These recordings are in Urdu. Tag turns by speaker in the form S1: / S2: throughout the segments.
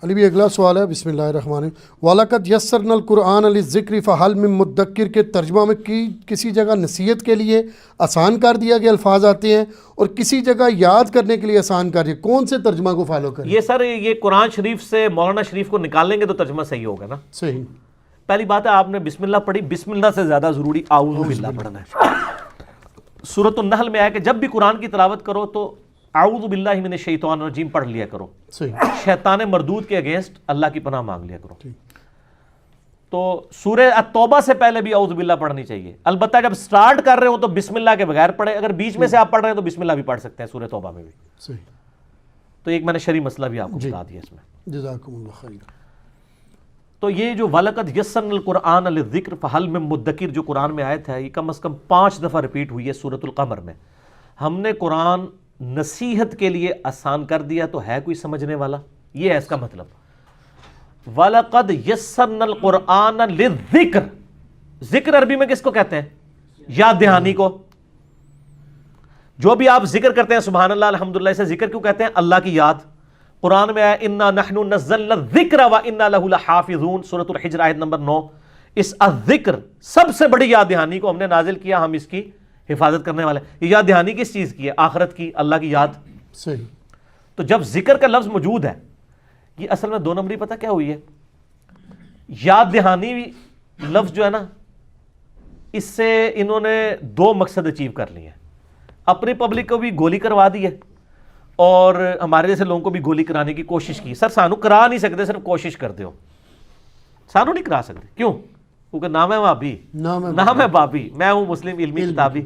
S1: علی بھی اگلا سوال ہے، بسم اللہ الرحمن الرحیم۔ وَلَقَدْ يَسَّرْنَا الْقُرْآنَ لِلذِّكْرِ فَهَلْ مِن مُدَّكِّرٍ کے ترجمہ میں کسی جگہ نصیحت کے لیے آسان کر دیا گیا الفاظ آتے ہیں اور کسی جگہ یاد کرنے کے لیے آسان کر دیا، کون سے ترجمہ کو فالو کریں؟
S2: یہ سر یہ قرآن شریف سے مولانا شریف کو نکال لیں گے تو ترجمہ صحیح ہوگا نا؟
S1: صحیح۔
S2: پہلی بات ہے آپ نے بسم اللہ پڑھی، بسم اللہ سے زیادہ ضروری اعوذ باللہ پڑھنا ہے۔ سورۃ النحل میں آیا کہ جب بھی قرآن کی تلاوت کرو تو اعوذ باللہ من الشیطان الرجیم پڑھ لیا کرو، شیطان مردود کے اگینسٹ اللہ کی پناہ مانگ لیا کرو۔ تو سورہ التوبہ سے پہلے بھی اعوذ باللہ پڑھنی چاہیے، البتہ جب سٹارٹ کر رہے ہو تو بسم اللہ کے بغیر پڑھے، اگر بیچ میں سے آپ پڑھ رہے ہیں تو بسم اللہ بھی پڑھ سکتے ہیں سورہ توبہ میں بھی۔ تو ایک میں نے شرعی مسئلہ بھی آپ کو بتا دیا اس میں۔
S1: جزاکم اللہ خیر۔
S2: تو یہ جو وَلَقَدْ يَسَّرْنَا الْقُرْآنَ لِلذِّكْرِ فَهَلْ مِن مُدَّكِرٍ جو قرآن میں آیت ہے، یہ کم از کم 5 دفعہ ریپیٹ ہوئی ہے سورۃ القمر میں۔ ہم نے قرآن نصیحت کے لیے آسان کر دیا تو ہے کوئی سمجھنے والا؟ یہ ہے اس کا مطلب۔ وَلَقَدْ يَسَّرْنَا الْقُرْآنَ لِلذِّكْرِ، ذکر عربی میں کس کو کہتے ہیں؟ یاد دہانی کو۔ جو بھی آپ ذکر کرتے ہیں سبحان اللہ الحمدللہ، اسے ذکر کیوں کہتے ہیں؟ اللہ کی یاد۔ قرآن میں آیا اِنَّا نَحْنُ نَزَّلْنَا الذِّكْرَ وَإِنَّا لَهُ لَحَافِظُونَ، سورۃ الحجر آیت نمبر 9۔ اس الذکر سب سے بڑی یاد دہانی کو ہم نے نازل کیا، ہم اس کی حفاظت کرنے والے۔ یہ یاد دہانی کس چیز کی ہے؟ آخرت کی، اللہ کی یاد۔
S1: صحیح۔
S2: تو جب ذکر کا لفظ موجود ہے، یہ اصل میں 2 نمبری پتہ کیا ہوئی ہے؟ یاد دہانی لفظ جو ہے نا، اس سے انہوں نے 2 مقصد اچیو کر لیے ہیں۔ اپنی پبلک کو بھی گولی کروا دی ہے اور ہمارے جیسے لوگوں کو بھی گولی کرانے کی کوشش کی۔ سر سانو کرا نہیں سکتے، صرف کوشش کر دیو، سانو نہیں کرا سکتے۔ کیوں؟ کیونکہ نام ہے بابی، نام ہے بابی، میں ہوں مسلم علمی کتابی۔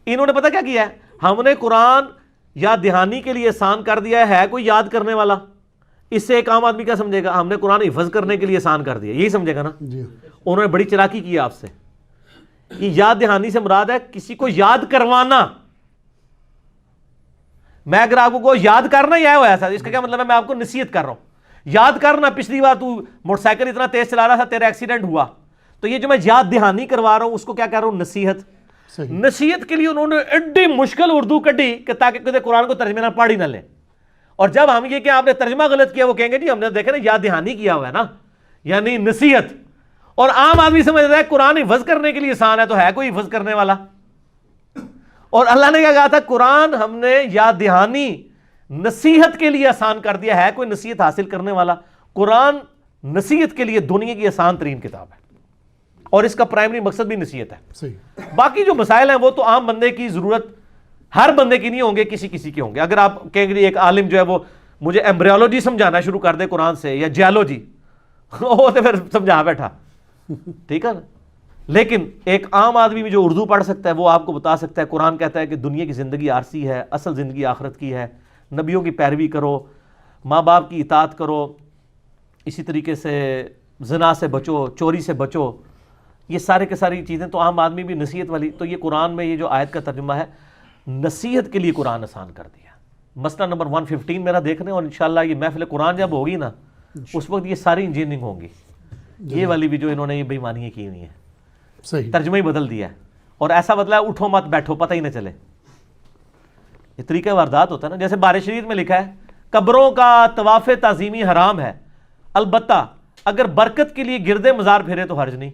S2: انہوں نے پتہ کیا کیا ہے؟ ہم نے قرآن یاد دہانی کے لیے آسان کر دیا ہے کوئی یاد کرنے والا؟ اس سے ایک عام آدمی کیا سمجھے گا؟ ہم نے قرآن حفظ کرنے کے لیے آسان کر دیا، یہی سمجھے گا نا؟ انہوں نے بڑی چلاکی کی آپ سے۔ یہ یاد دہانی سے مراد ہے کسی کو یاد کروانا۔ میں اگر آپ کو یاد کرنا ہی آیا ہوا تھا، اس کا کیا مطلب ہے؟ میں آپ کو نصیحت کر رہا ہوں، یاد کرنا پچھلی بار تو موٹر سائیکل اتنا تیز چلا رہا تھا تیرا ایکسیڈنٹ ہوا، تو یہ جو میں یاد دہانی کروا رہا ہوں اس کو کیا کہہ رہا ہوں؟ نصیحت۔ نصیحت کے لیے انہوں نے ایڈی مشکل اردو کڈی کہ تاکہ کسی قرآن کو ترجمے نہ پڑھ ہی نہ لیں۔ اور جب ہم یہ کہ آپ نے ترجمہ غلط کیا، وہ کہیں گے جی ہم نے دیکھا نا یاد دہانی کیا ہوا ہے نا، یعنی نصیحت۔ اور عام آدمی سمجھ رہا ہے قرآن حفظ کرنے کے لیے آسان ہے تو ہے کوئی حفظ کرنے والا؟ اور اللہ نے کیا کہا تھا؟ قرآن ہم نے یاد دہانی نصیحت کے لیے آسان کر دیا، ہے کوئی نصیحت حاصل کرنے والا؟ قرآن نصیحت کے لیے دنیا کی آسان ترین کتاب ہے اور اس کا پرائمری مقصد بھی نصیحت ہے۔ باقی جو مسائل ہیں وہ تو عام بندے کی ضرورت، ہر بندے کی نہیں ہوں گے، کسی کسی کے ہوں گے۔ اگر آپ کہیں گے ایک عالم جو ہے وہ مجھے ایمبریولوجی سمجھانا شروع کر دے قرآن سے یا جیولوجی، وہ تو پھر سمجھا بیٹھا، ٹھیک ہے نا؟ لیکن ایک عام آدمی بھی جو اردو پڑھ سکتا ہے وہ آپ کو بتا سکتا ہے قرآن کہتا ہے کہ دنیا کی زندگی عارضی ہے، اصل زندگی آخرت کی ہے، نبیوں کی پیروی کرو، ماں باپ کی اطاعت کرو، اسی طریقے سے زنا سے بچو، چوری سے بچو، یہ سارے کے ساری چیزیں تو عام آدمی بھی نصیحت والی۔ تو یہ قرآن میں یہ جو آیت کا ترجمہ ہے، نصیحت کے لیے قرآن آسان کر دیا۔ مسئلہ نمبر 115 میرا دیکھنے، اور انشاءاللہ یہ محفل قرآن جب ہوگی نا اس وقت یہ ساری انجینئرنگ ہوں گی، یہ والی بھی جو انہوں نے یہ بے ایمانیاں کی ہوئی ہیں، ترجمہ ہی بدل دیا ہے اور ایسا بدلا ہے اٹھو مت بیٹھو پتہ ہی نہ چلے۔ یہ طریقہ واردات ہوتا ہے نا، جیسے بارش شریف میں لکھا ہے قبروں کا طواف تعظیمی حرام ہے، البتہ اگر برکت کے لیے گرد مزار پھرے تو حرج نہیں۔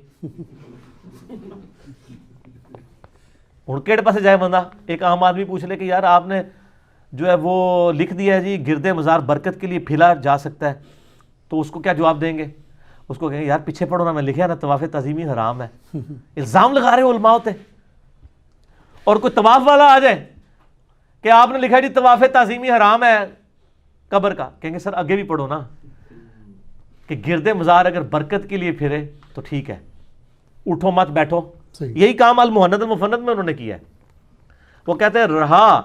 S2: ہوں کہڑے پاسے جائے بندہ؟ ایک عام آدمی پوچھ لے کہ یار آپ نے جو ہے وہ لکھ دیا ہے جی گرد مزار برکت کے لیے پھیلا جا سکتا ہے، تو اس کو کیا جواب دیں گے؟ اس کو کہیں گے یار پیچھے پڑھو نا، میں لکھا نا طواف تعظیمی حرام ہے۔ الزام لگا رہے ہو علماء ہوتے۔ اور کوئی طواف والا آ جائے کہ آپ نے لکھا جی طواف تعظیمی حرام ہے قبر کا، کہیں گے سر آگے بھی پڑھو نا کہ گرد مزار اگر برکت کے لیے پھرے تو ٹھیک ہے، اٹھو مت بیٹھو۔ یہی کام المہند المفند میں انہوں نے کیا ہے۔ وہ کہتے ہیں رہا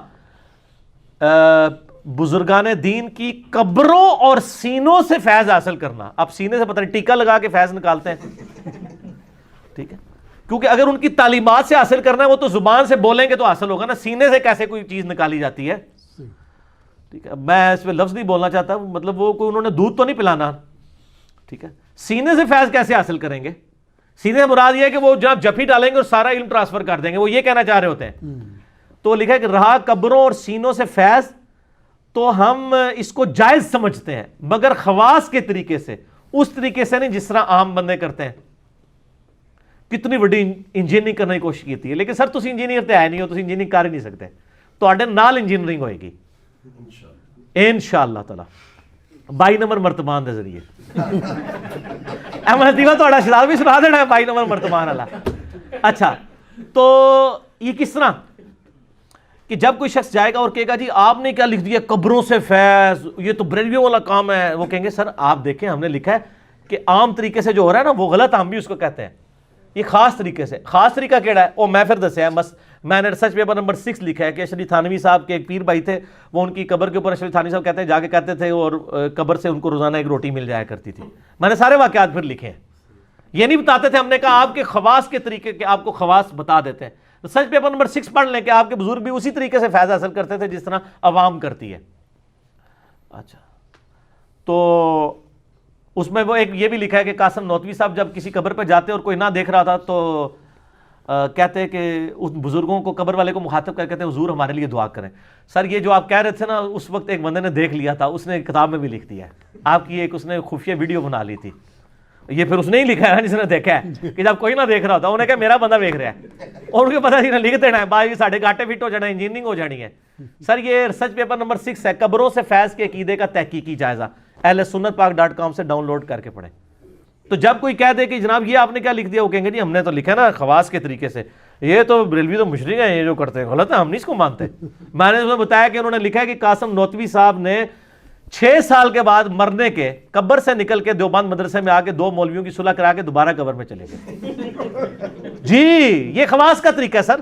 S2: بزرگان دین کی قبروں اور سینوں سے فیض حاصل کرنا۔ اب سینے سے پتہ نہیں ٹیکا لگا کے فیض نکالتے ہیں، ٹھیک ہے، کیونکہ اگر ان کی تعلیمات سے حاصل کرنا ہے وہ تو زبان سے بولیں گے تو حاصل ہوگا نا، سینے سے کیسے کوئی چیز نکالی جاتی ہے؟ ٹھیک ہے، میں اس پہ لفظ نہیں بولنا چاہتا، مطلب وہ کوئی انہوں نے دودھ تو نہیں پلانا، ٹھیک ہے، سینے سے فیض کیسے حاصل کریں گے؟ سینے سے مراد یہ ہے کہ وہ جب جفی ڈالیں گے اور سارا علم ٹرانسفر کر دیں گے، وہ یہ کہنا چاہ رہے ہوتے ہیں۔ تو لکھا ہے کہ رہا قبروں اور سینوں سے فیض تو ہم اس کو جائز سمجھتے ہیں، مگر خواص کے طریقے سے، اس طریقے سے نہیں جس طرح عام بندے کرتے ہیں. کتنی بڑی انجینئرنگ کرنے کی کوشش کی ہے، لیکن سر تسی انجینئر تے آئے نہیں ہو، تسی انجینئرنگ کر ہی نہیں سکتے. تواڈے نال انجینئرنگ ہوئے گی انشاءاللہ تعالی 22 نمبر مرتبان دے ذریعے. احمد دیوا تہاڈا شرار بھی سنا دینا ہے 22 نمبر مرتبان والا. اچھا تو یہ کس طرح کہ جب کوئی شخص جائے گا اور کہے گا جی آپ نے کیا لکھ دیا قبروں سے فیض، یہ تو بریلویوں والا کام ہے، وہ کہیں گے سر آپ دیکھیں ہم نے لکھا ہے کہ عام طریقے سے جو ہو رہا ہے نا وہ غلط، ہم بھی اس کو کہتے ہیں. یہ خاص طریقے سے. خاص طریقہ کیڑا ہے وہ میں پھر دسیا ہے. بس میں نے ریسرچ پیپر نمبر 6 لکھا ہے کہ اشرف تھانوی صاحب کے ایک پیر بھائی تھے، وہ ان کی قبر کے اوپر اشرف تھانوی صاحب کہتے ہیں جا کے کہتے تھے اور قبر سے ان کو روزانہ ایک روٹی مل جایا کرتی تھی. میں نے سارے واقعات پھر لکھے ہیں. یہ نہیں بتاتے تھے، ہم نے کہا آپ کے خواص کے طریقے کے آپ کو خواص بتا دیتے ہیں. ریسرچ پیپر نمبر 6 پڑھ لیں کہ آپ کے بزرگ بھی اسی طریقے سے فیض حاصل کرتے تھے جس طرح عوام کرتی ہے. اچھا تو اس میں وہ ایک یہ بھی لکھا ہے کہ قاسم نوتوی صاحب جب کسی قبر پہ جاتے اور کوئی نہ دیکھ رہا تھا تو کہتے ہیں کہ اس بزرگوں کو قبر والے کو مخاطب کر کہتے ہیں حضور ہمارے لیے دعا کریں. سر یہ جو آپ کہہ رہے تھے نا اس وقت ایک بندے نے دیکھ لیا تھا، اس نے کتاب میں بھی لکھ دیا ہے. آپ کی ایک اس نے خفیہ ویڈیو بنا لی تھی. یہ پھر اس نے ہی لکھا ہے جس نے دیکھا ہے کہ جب کوئی نہ دیکھ رہا ہوتا انہیں کہا میرا بندہ دیکھ رہا ہے اور ان کو پتہ نہیں لکھ دینا ہے بھائی ساڑھے گاٹے فٹ ہو جانا ہے، انجینئرنگ ہو جانی ہے. سر یہ ریسرچ پیپر نمبر 6 ہے، قبروں سے فیض کے عقیدے کا تحقیقی جائزہ، ahlsunnatpak.com سے ڈاؤن لوڈ کر کے پڑھیں. تو جب کوئی کہہ دے کہ جناب یہ آپ نے کیا لکھ دیا، وہ کہیں گے جی ہم نے تو لکھا نا خواص کے طریقے سے، یہ تو بریلوی تو مشرک ہیں، یہ جو کرتے ہیں غلط ہے، ہم نہیں اس کو مانتے. میں نے اس میں بتایا کہ انہوں نے لکھا ہے کہ قاسم نوتوی صاحب نے 6 سال کے بعد مرنے کے قبر سے نکل کے دیوبند مدرسے میں آ کے 2 مولویوں کی صلح کرا کے دوبارہ قبر میں چلے گئے. جی یہ خواص کا طریقہ ہے سر،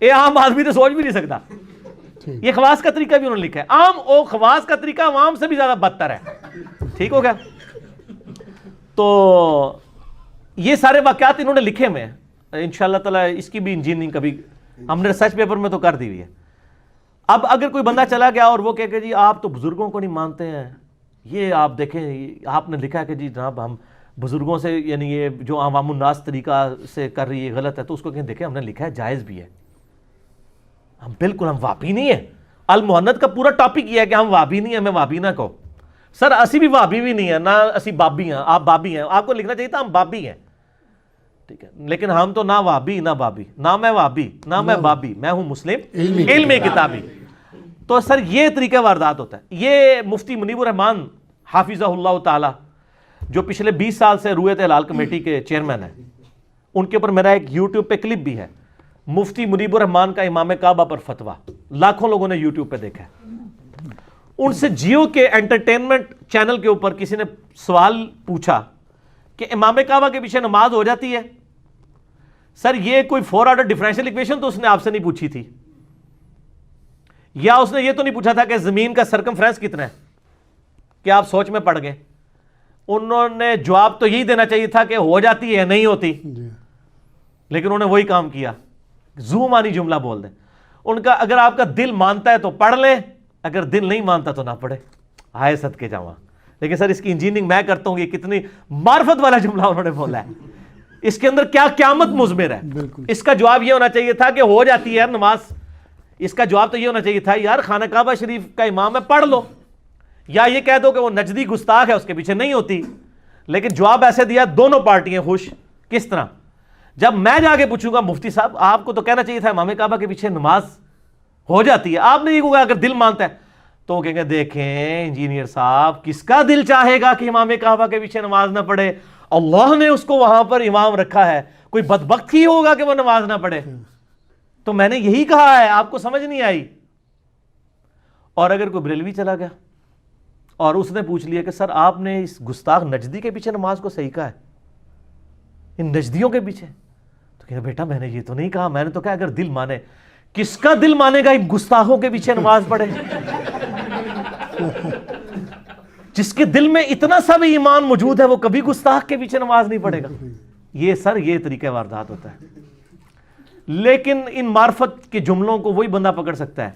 S2: یہ عام آدمی تو سوچ بھی نہیں سکتا. یہ خواص کا طریقہ بھی انہوں نے لکھا ہے. عام او خواص کا طریقہ عوام سے بھی زیادہ بدتر ہے. ٹھیک ہو گیا. تو یہ سارے واقعات انہوں نے لکھے میں انشاءاللہ تعالی اس کی بھی انجینئرنگ کبھی ہم نے ریسرچ پیپر میں تو کر دی ہوئی ہے. اب اگر کوئی بندہ چلا گیا اور وہ کہے کہ جی آپ تو بزرگوں کو نہیں مانتے ہیں، یہ آپ دیکھیں آپ نے لکھا ہے کہ جی جناب ہم بزرگوں سے یعنی یہ جو عوام الناس طریقہ سے کر رہی ہے غلط ہے، تو اس کو کہیں دیکھیں ہم نے لکھا ہے جائز بھی ہے. ہم بالکل ہم وابی نہیں ہیں. المحنت کا پورا ٹاپک یہ ہے کہ ہم وابی نہیں ہیں، ہمیں وابی نہ کہو. سر اسی بھی وابی بھی نہیں ہے، نہ اسی بابی ہیں، آپ بابی ہیں. آپ کو لکھنا چاہیے تھا ہم بابی ہیں، ٹھیک ہے، لیکن ہم تو نہ وابی نہ بابی، نہ میں وابی نہ میں بابی، میں ہوں مسلم علم کتابی. تو سر یہ طریقہ واردات ہوتا ہے. یہ مفتی منیب الرحمان حافظہ اللہ تعالی جو پچھلے 20 سال سے رویت ہلال کمیٹی کے چیئرمین ہیں، ان کے اوپر میرا ایک یوٹیوب پہ کلپ بھی ہے، مفتی منیب الرحمان کا امام کعبہ پر فتویٰ، لاکھوں لوگوں نے یوٹیوب پہ دیکھا ہے. ان سے جیو کے انٹرٹینمنٹ چینل کے اوپر کسی نے سوال پوچھا کہ امام کعبہ کے پیچھے نماز ہو جاتی ہے. سر یہ کوئی 4 آرڈر ڈیفرنشیل ایکویشن تو اس نے آپ سے نہیں پوچھی تھی، یا اس نے یہ تو نہیں پوچھا تھا کہ زمین کا سرکمفرنس کتنا ہے کہ آپ سوچ میں پڑ گئے. انہوں نے جواب تو یہی دینا چاہیے تھا کہ ہو جاتی ہے نہیں ہوتی، لیکن انہوں نے وہی کام کیا، زومانی جملہ بول دیں. ان کا اگر آپ کا دل مانتا ہے تو پڑھ لے، اگر دل نہیں مانتا تو نہ پڑھے. ہائے صدقے جاواں. لیکن سر اس کی انجینئرنگ میں کرتا ہوں، یہ کتنی معرفت والا جملہ انہوں نے بولا ہے، اس کے اندر کیا قیامت مضمر ہے. اس کا جواب یہ ہونا چاہیے تھا کہ ہو جاتی ہے نماز. اس کا جواب تو یہ ہونا چاہیے تھا یار خانہ کعبہ شریف کا امام ہے پڑھ لو، یا یہ کہہ دو کہ وہ نجدی گستاخ ہے اس کے پیچھے نہیں ہوتی. لیکن جواب ایسے دیا دونوں پارٹیاں خوش. کس طرح؟ جب میں جا کے پوچھوں گا مفتی صاحب آپ کو تو کہنا چاہیے تھا امام کعبہ کے پیچھے نماز ہو جاتی ہے، آپ نے یہ کہا اگر دل مانتا ہے، تو وہ کہیں گے دیکھیں انجینئر صاحب کس کا دل چاہے گا کہ امام کعبہ کے پیچھے نماز نہ پڑھے؟ اللہ نے اس کو وہاں پر امام رکھا ہے، کوئی بدبخت ہی ہوگا کہ وہ نماز نہ پڑھے. تو میں نے یہی کہا ہے، آپ کو سمجھ نہیں آئی. اور اگر کوئی بریلوی چلا گیا اور اس نے پوچھ لیا کہ سر آپ نے اس گستاخ نجدی کے پیچھے نماز کو صحیح کہا ہے، ان نجدیوں کے پیچھے، تو کہا بیٹا میں نے یہ تو نہیں کہا، میں نے تو کہا اگر دل مانے. کس کا دل مانے گا ان گستاخوں کے پیچھے نماز پڑھے؟ جس کے دل میں اتنا سا بھی ایمان موجود ہے وہ کبھی گستاخ کے پیچھے نماز نہیں پڑھے گا. یہ سر یہ طریقہ واردات ہوتا ہے. لیکن ان معرفت کے جملوں کو وہی بندہ پکڑ سکتا ہے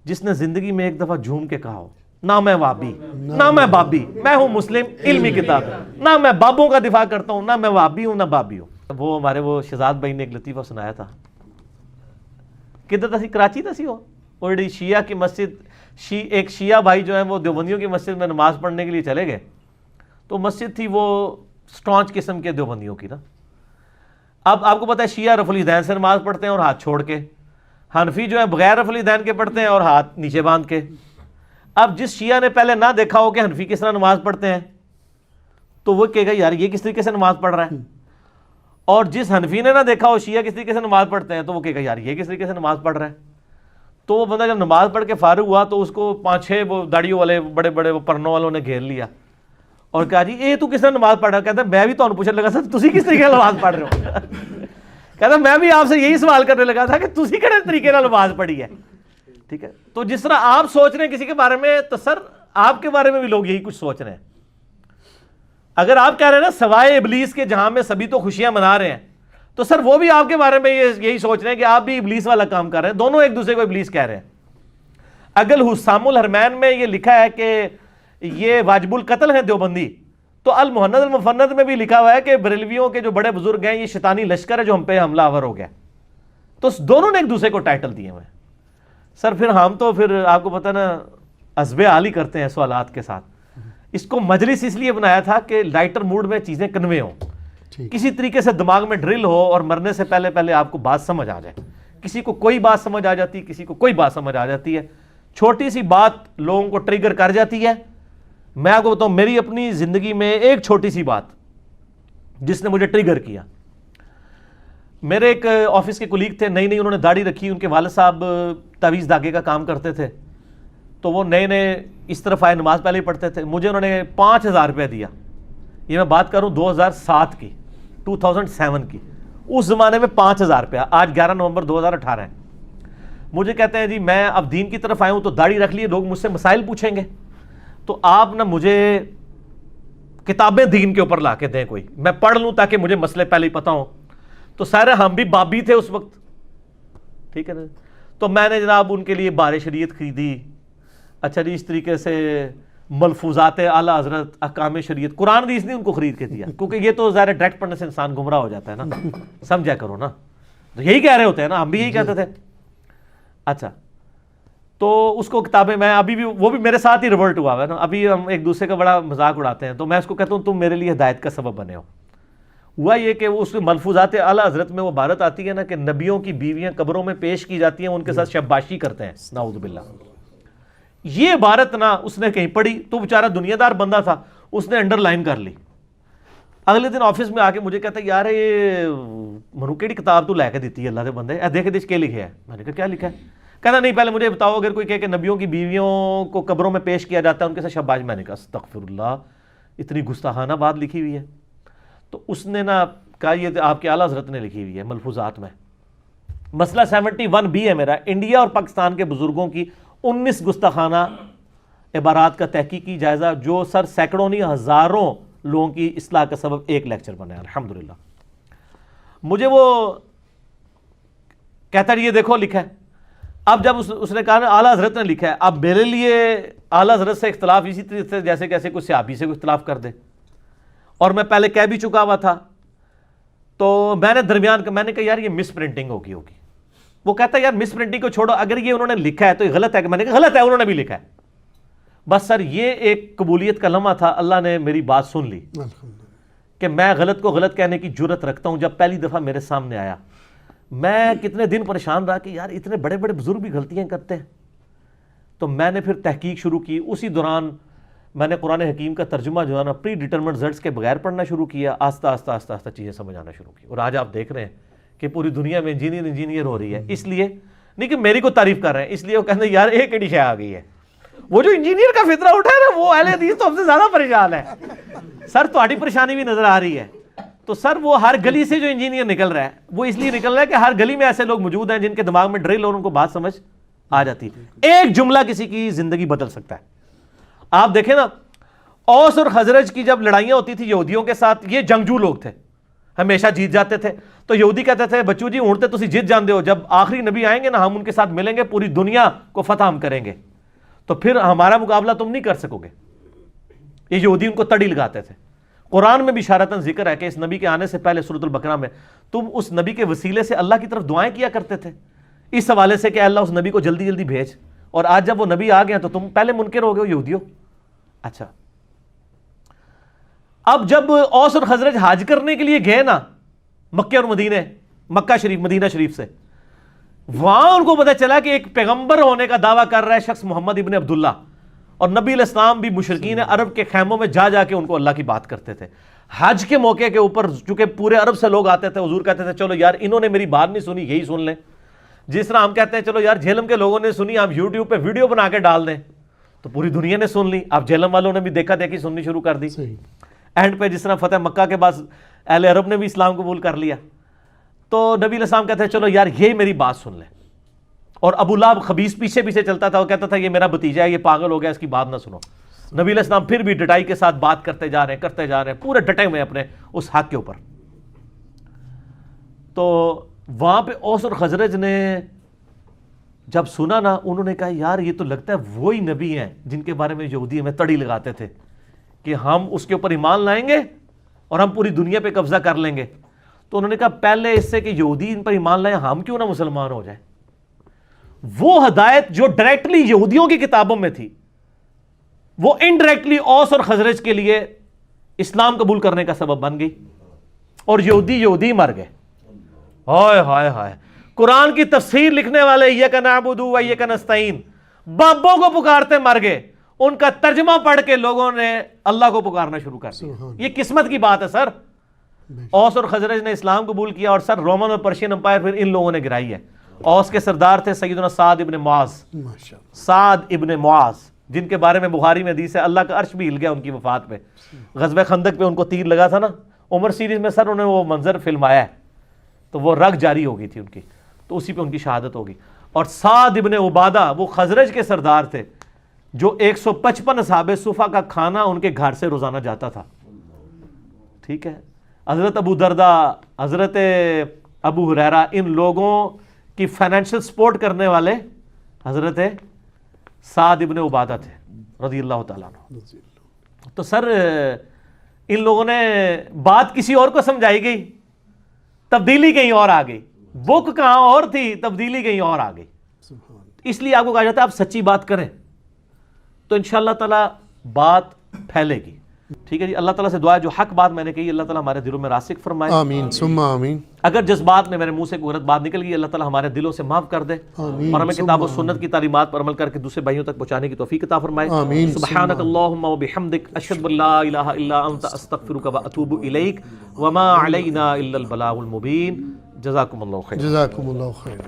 S2: جس نے زندگی میں ایک دفعہ جھوم کے کہا ہو نہ میں وابی نہ میں بابی، میں ہوں مسلم علمی کتاب، نہ میں بابوں کا دفاع کرتا ہوں، نہ میں وابی ہوں نہ بابی ہوں. وہ ہمارے وہ شہزاد بھائی نے ایک لطیفہ سنایا تھا. کدھر تھی؟ کراچی تھی وہ شیعہ کی مسجد ایک شیعہ بھائی جو ہیں وہ دیوبندیوں کی مسجد میں نماز پڑھنے کے لیے چلے گئے، تو مسجد تھی وہ سٹانچ قسم کے دیوبندیوں کی نا. اب آپ کو پتہ ہے شیعہ رفع الیدین سے نماز پڑھتے ہیں اور ہاتھ چھوڑ کے، حنفی جو ہے بغیر رفع الیدین کے پڑھتے ہیں اور ہاتھ نیچے باندھ کے. اب جس شیعہ نے پہلے نہ دیکھا ہو کہ حنفی کس طرح نماز پڑھتے ہیں تو وہ کہے گا یار یہ کس طریقے سے نماز پڑھ رہا ہے، اور جس حنفی نے نہ دیکھا ہو شیعہ کس طریقے سے نماز پڑھتے ہیں تو وہ کہے گا یار یہ کس طریقے سے نماز پڑھ رہا ہے. تو وہ بندہ جب نماز پڑھ کے فارغ ہوا تو اس کو 5-6 وہ داڑیوں والے بڑے بڑے وہ پرنوں والوں نے گھیر لیا اور کہا جی اے تو کس طرح نماز پڑھ رہا ہے. کہتا ہے میں بھی تو پوچھنے لگا سر تسی کس طریقے سے نماز پڑھ رہے ہو. کہتا میں بھی آپ سے یہی سوال کرنے لگا تھا کہ تسی کہڑے طریقے سے نماز پڑھی ہے. ٹھیک ہے، تو جس طرح آپ سوچ رہے ہیں کسی کے بارے میں تو سر آپ کے بارے میں بھی لوگ یہی کچھ سوچ رہے ہیں. اگر آپ کہہ رہے ہیں نا سوائے ابلیس کے جہاں میں سبھی تو خوشیاں منا رہے ہیں تو سر وہ بھی آپ کے بارے میں یہی سوچ رہے ہیں کہ آپ بھی ابلیس والا کام کر رہے ہیں. دونوں ایک دوسرے کو ابلیس کہہ رہے ہیں. اگل حسام الحرمین میں یہ لکھا ہے کہ یہ واجب القتل ہیں دیوبندی، تو المہند المفند میں بھی لکھا ہوا ہے کہ بریلویوں کے جو بڑے بزرگ ہیں یہ شیطانی لشکر ہے جو ہم پہ حملہ آور ہو گیا. تو دونوں نے ایک دوسرے کو ٹائٹل دیے ہوئے. سر پھر ہم تو پھر آپ کو پتہ نا عزب عالی کرتے ہیں سوالات کے ساتھ. اس کو مجلس اس لیے بنایا تھا کہ لائٹر موڈ میں چیزیں کنوے ہوں، کسی طریقے سے دماغ میں ڈرل ہو اور مرنے سے پہلے پہلے آپ کو بات سمجھ آ جائے. کسی کو کوئی بات سمجھ آ جاتی ہے، کسی کو کوئی بات سمجھ آ جاتی ہے. چھوٹی سی بات لوگوں کو ٹریگر کر جاتی ہے. میں آپ کو بتاؤں میری اپنی زندگی میں ایک چھوٹی سی بات جس نے مجھے ٹریگر کیا. میرے ایک آفس کے کولیگ تھے، نئی انہوں نے داڑھی رکھی، ان کے والد صاحب تعویذ دھاگے کا کام کرتے تھے، تو وہ نئے اس طرف آئے، نماز پہلے ہی پڑھتے تھے. مجھے انہوں نے 5,000 روپے دیا. یہ میں بات کروں 2007 کی، 2007 کی. اس زمانے میں 5,000 روپیہ. آج 11 نومبر 2018 ہے. مجھے کہتے ہیں جی میں اب دین کی طرف آیا ہوں تو داڑھی رکھ لیے، لوگ مجھ سے مسائل پوچھیں گے تو آپ نہ مجھے کتابیں دین کے اوپر لا کے دیں، کوئی میں پڑھ لوں تاکہ مجھے مسئلے پہلے ہی پتہ ہوں. تو سارے ہم بھی بابی تھے اس وقت، ٹھیک ہے نا. تو میں نے جناب ان کے لیے بار شریعت خریدی. اچھا جی، اس طریقے سے ملفوظات اعلیٰ حضرت، احکام شریعت، قرآن حدیث نہیں ان کو خرید کے دیا کیونکہ یہ تو ظاہر ڈائریکٹ پڑھنے سے انسان گمراہ ہو جاتا ہے نا. سمجھا کرو نا، تو یہی کہہ رہے ہوتے ہیں نا، ہم بھی یہی کہتے تھے. اچھا تو اس کو کتابیں میں ابھی بھی وہ بھی میرے ساتھ ہی ریورٹ ہوا ہے نا. ابھی ہم ایک دوسرے کا بڑا مذاق اڑاتے ہیں تو میں اس کو کہتا ہوں تم میرے لیے ہدایت کا سبب بنے ہو. ہوا یہ کہ اس ملفوظات اعلیٰ حضرت میں وہ عبارت آتی ہے نا کہ نبیوں کی بیویاں قبروں میں پیش کی جاتی ہیں، ان کے ساتھ شباشی کرتے ہیں، نعوذ باللہ. یہ عبارت نا اس نے کہیں پڑھی تو بیچارہ دنیا دار بندہ تھا، اس نے انڈر لائن کر لی. اگلے دن آفس میں آ کے مجھے کہتا ہے یار یہ منو کیڑی کتاب تو لے کے دیتی ہے اللہ دے بندے، دیکھ دیکھ کیا لکھے ہے. میں نے کہا کیا لکھا ہے؟ کہنا نہیں پہلے مجھے بتاؤ اگر کوئی کہے کہ نبیوں کی بیویوں کو قبروں میں پیش کیا جاتا ہے ان کے ساتھ شباش. میں نے کہا استغفر اللہ، اتنی گستاخانہ بات لکھی ہوئی ہے. تو اس نے نا کہا یہ آپ کے اعلیٰ حضرت نے لکھی ہوئی ہے ملفوظات میں. مسئلہ 71B ہے میرا، انڈیا اور پاکستان کے بزرگوں کی 19 گستاخانہ عبارات کا تحقیقی جائزہ جو سر سینکڑوں نہیں ہزاروں لوگوں کی اصلاح کا سبب ایک لیکچر بنا ہے الحمدللہ. مجھے وہ کہتا ہے یہ دیکھو لکھا ہے. اب جب اس نے کہا نا اعلیٰ حضرت نے لکھا ہے، اب میرے لیے اعلیٰ حضرت سے اختلاف اسی طریقے سے جیسے کیسے کوئی صحابی سے کوئی اختلاف کر دے، اور میں پہلے کہہ بھی چکا ہوا تھا. تو میں نے درمیان کا میں نے کہا یار یہ مس پرنٹنگ ہوگی. وہ کہتا ہے یار مس پرنٹنگ کو چھوڑو، اگر یہ انہوں نے لکھا ہے تو یہ غلط ہے. کہ میں نے کہا غلط ہے، انہوں نے بھی لکھا ہے. بس سر یہ ایک قبولیت کا لمحہ تھا، اللہ نے میری بات سن لی کہ میں غلط کو غلط کہنے کی جرت رکھتا ہوں. جب پہلی دفعہ میرے سامنے آیا میں کتنے دن پریشان رہا کہ یار اتنے بڑے بڑے بزرگ بھی غلطیاں کرتے ہیں. تو میں نے پھر تحقیق شروع کی. اسی دوران میں نے قرآن حکیم کا ترجمہ جو ہے نا پری ڈیٹرمنٹ رزلٹس کے بغیر پڑھنا شروع کیا. آہستہ آہستہ آہستہ آہستہ چیزیں سمجھ آنا شروع کی. اور آج آپ دیکھ رہے ہیں کہ پوری دنیا میں انجینئر ہو رہی ہے. اس لیے نہیں کہ میری کو تعریف کر رہے ہیں، اس لیے وہ کہتے ہیں یار ایک ایڈی شے آ گئی ہے. وہ جو انجینئر کا فطرہ اٹھا ہے نا وہ اہل حدیث تو ہم سے زیادہ پریشان ہے. سر تہاڈی پریشانی بھی نظر آ رہی ہے. تو سر وہ ہر گلی سے جو انجینئر نکل رہا ہے وہ اس لیے نکل رہا ہے کہ ہر گلی میں ایسے لوگ موجود ہیں جن کے دماغ میں ڈرل اور ان کو بات سمجھ آ جاتی ہے. ایک جملہ کسی کی زندگی بدل سکتا ہے. آپ دیکھیں نا اوس اور خزرج کی جب لڑائیاں ہوتی تھی یہودیوں کے ساتھ، یہ جنگجو لوگ تھے، ہمیشہ جیت جاتے تھے. تو یہودی کہتے تھے بچو جی اونٹتے تسی جیت جاندے ہو، جب آخری نبی آئیں گے نا ہم ان کے ساتھ ملیں گے، پوری دنیا کو فتح ہم کریں گے، تو پھر ہمارا مقابلہ تم نہیں کر سکو گے. یہ یہودی ان کو تڑی لگاتے تھے. قرآن میں بھی اشارتاً ذکر ہے کہ اس نبی کے آنے سے پہلے سورۃ البقرہ میں تم اس نبی کے وسیلے سے اللہ کی طرف دعائیں کیا کرتے تھے اس حوالے سے کہ اللہ اس نبی کو جلدی جلدی بھیج. اور آج جب وہ نبی آ گیا تو تم پہلے منکر ہو گئے یہودیوں. اچھا اب جب اوس اور خزرج حج کرنے کے لیے گئے نا مکہ اور مکہ شریف مدینہ شریف سے, وہاں ان کو پتہ چلا کہ ایک پیغمبر ہونے کا دعویٰ کر رہا ہے شخص محمد ابن عبداللہ, اور نبی علیہ السلام بھی مشرکین عرب کے خیموں میں جا کے ان کو اللہ کی بات کرتے تھے. حج کے موقع کے اوپر چونکہ پورے عرب سے لوگ آتے تھے, حضور کہتے تھے چلو یار انہوں نے میری بات نہیں سنی, یہی سن لیں. جس طرح ہم کہتے ہیں چلو یار جہلم کے لوگوں نے سنی, ہم یوٹیوب پہ ویڈیو بنا کے ڈال دیں, تو پوری دنیا نے سن لی. اب جہلم والوں نے بھی دیکھا دیکھی سننی شروع کر دی. اینڈ پہ جس طرح فتح مکہ کے بعد اہل عرب نے بھی اسلام قبول کر لیا, تو نبی علیہ السلام کہتے ہیں چلو یار یہی میری بات سن لیں. اور ابو لہب خبیث پیچھے پیچھے چلتا تھا, وہ کہتا تھا یہ میرا بھتیجا ہے, یہ پاگل ہو گیا, اس کی بات نہ سنو. نبی علیہ السلام پھر بھی ڈٹائی کے ساتھ بات کرتے جا رہے ہیں, پورے ڈٹے ہوئے اپنے اس حق کے اوپر. تو وہاں پہ اوس اور خزرج نے جب سنا نا, انہوں نے کہا یار یہ تو لگتا ہے وہی نبی ہیں جن کے بارے میں یہودی ہمیں تڑی لگاتے تھے کہ ہم اس کے اوپر ایمان لائیں گے اور ہم پوری دنیا پہ قبضہ کر لیں گے. تو انہوں نے کہا پہلے اس سے کہ یہودی ان پر ایمان لائیں, ہم کیوں نہ مسلمان ہو جائیں. وہ ہدایت جو ڈائریکٹلی یہودیوں کی کتابوں میں تھی, وہ انڈائریکٹلی اوس اور خزرج کے لیے اسلام قبول کرنے کا سبب بن گئی, اور یہودی مر گئے. ہائے ہائے ہائے, قرآن کی تفسیر لکھنے والے ایاک نعبد و ایاک نستعین بابوں کو پکارتے مر گئے, ان کا ترجمہ پڑھ کے لوگوں نے اللہ کو پکارنا شروع کر دیا. یہ قسمت کی بات ہے سر. اوس اور خزرج نے اسلام قبول کیا, اور سر رومن اور پرشین امپائر پھر ان لوگوں نے گرائی ہے. اوس کے سردار تھے سیدنا سعد ابن معاذ, جن کے بارے میں بخاری میں حدیث ہے اللہ کا عرش بھی ہل گیا ان کی وفات پہ. غزوہ خندق پہ ان کو تیر لگا تھا نا, عمر سیریز میں سر انہوں نے وہ منظر فلمایا ہے, تو وہ رگ جاری ہو گئی تھی ان کی, تو اسی پہ ان کی شہادت ہوگی. اور سعد ابن عبادہ وہ خزرج کے سردار تھے, جو 155 اصحاب صفا کا کھانا ان کے گھر سے روزانہ جاتا تھا. ٹھیک ہے, حضرت ابو دردہ, حضرت ابو ہریرہ, ان لوگوں کی فائنینشل سپورٹ کرنے والے حضرت سعد ابن عبادہ تھے رضی اللہ تعالیٰ عنہ. تو سر ان لوگوں نے بات کسی اور کو سمجھائی گئی, تبدیلی کہیں اور آ گئی. بک کہاں اور تھی, تبدیلی کہیں اور آ گئی. اس لیے آپ کو کہا جاتا ہے آپ سچی بات کریں تو انشاءاللہ تعالیٰ بات پھیلے گی. ٹھیک ہے جی, اللہ تعالیٰ سے دعا ہے جو حق بات میں نے کہی اللہ تعالیٰ ہمارے دلوں میں راسخ فرمائے.
S1: آمین ثم آمین.
S2: اگر جس بات میں میرے منہ سے کوئی غلط بات نکل گئی اللہ تعالیٰ ہمارے دلوں سے معاف کر دے, اور ہمیں کتاب و سنت کی تعلیمات پر عمل کر کے دوسرے بھائیوں تک پہنچانے کی توفیق عطا فرمائے. سبحانک اللہم و بحمدک, اشہد ان لا الہ الا انت, استغفرک و اتوب الیک, وما علینا الا البلاغ المبین. جزاکم اللہ خیر.